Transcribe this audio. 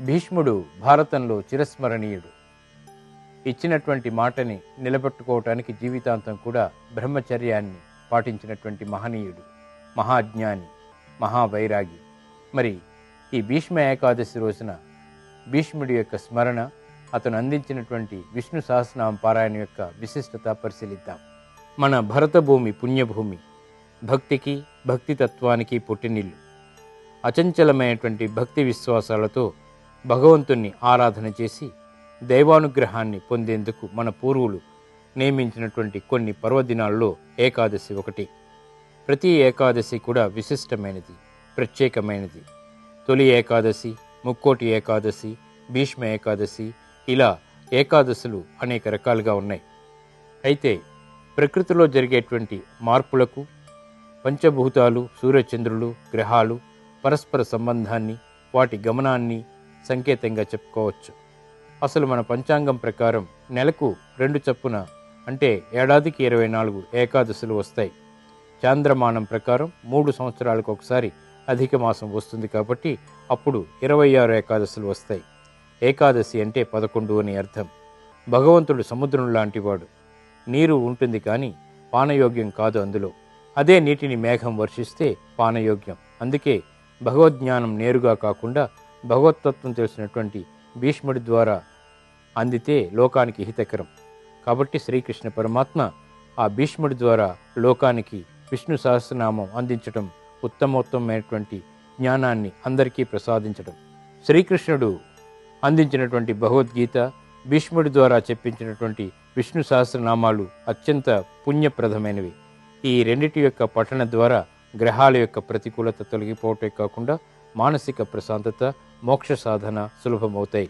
భీష్ముడు భారతంలో చిరస్మరణీయుడు. ఇచ్చినటువంటి మాటని నిలబెట్టుకోవటానికి జీవితాంతం కూడా బ్రహ్మచర్యాన్ని పాటించినటువంటి మహనీయుడు, మహాజ్ఞాని, మహావైరాగి. మరి ఈ భీష్మ ఏకాదశి రోజున భీష్ముడి యొక్క స్మరణ, అతను అందించినటువంటి విష్ణు సహస్రనామ పారాయణ యొక్క విశిష్టత పరిశీలిద్దాం. మన భరతభూమి పుణ్యభూమి, భక్తికి భక్తితత్వానికి పుట్టినిల్లు. అచంచలమైనటువంటి భక్తి విశ్వాసాలతో భగవంతుణ్ణి ఆరాధన చేసి దైవానుగ్రహాన్ని పొందేందుకు మన పూర్వులు నియమించినటువంటి కొన్ని పర్వదినాల్లో ఏకాదశి ఒకటి. ప్రతి ఏకాదశి కూడా విశిష్టమైనది, ప్రత్యేకమైనది. తొలి ఏకాదశి, ముక్కోటి ఏకాదశి, భీష్మ ఏకాదశి, ఇలా ఏకాదశులు అనేక రకాలుగా ఉన్నాయి. అయితే ప్రకృతిలో జరిగేటువంటి మార్పులకు పంచభూతాలు, సూర్యచంద్రులు, గ్రహాలు పరస్పర సంబంధాన్ని, వాటి గమనాన్ని సంకేతంగా చెప్పుకోవచ్చు. అసలు మన పంచాంగం ప్రకారం నెలకు 2 చొప్పున, అంటే ఏడాదికి 24 ఏకాదశులు వస్తాయి. చాంద్రమానం ప్రకారం 3 సంవత్సరాలకు ఒకసారి అధిక మాసం వస్తుంది కాబట్టి అప్పుడు 26 ఏకాదశులు వస్తాయి. ఏకాదశి అంటే 11 అని అర్థం. భగవంతుడు సముద్రం లాంటివాడు. నీరు ఉంటుంది కానీ పానయోగ్యం కాదు అందులో. అదే నీటిని మేఘం వర్షిస్తే పానయోగ్యం. అందుకే భగవద్జ్ఞానం నేరుగా కాకుండా భగవతత్వం తెలిసినటువంటి భీష్ముడి ద్వారా అందితే లోకానికి హితకరం. కాబట్టి శ్రీకృష్ణ పరమాత్మ ఆ భీష్ముడి ద్వారా లోకానికి విష్ణు సహస్రనామం అందించడం, ఉత్తమోత్తమైనటువంటి జ్ఞానాన్ని అందరికీ ప్రసాదించడం. శ్రీకృష్ణుడు అందించినటువంటి భగవద్గీత, భీష్ముడి ద్వారా చెప్పించినటువంటి విష్ణు సహస్రనామాలు అత్యంత పుణ్యప్రదమైనవి. ఈ రెండిటి యొక్క పఠన ద్వారా గ్రహాల యొక్క ప్రతికూలత తొలగిపోవటే కాకుండా మానసిక ప్రశాంతత, మోక్ష సాధన సులభమవుతాయి.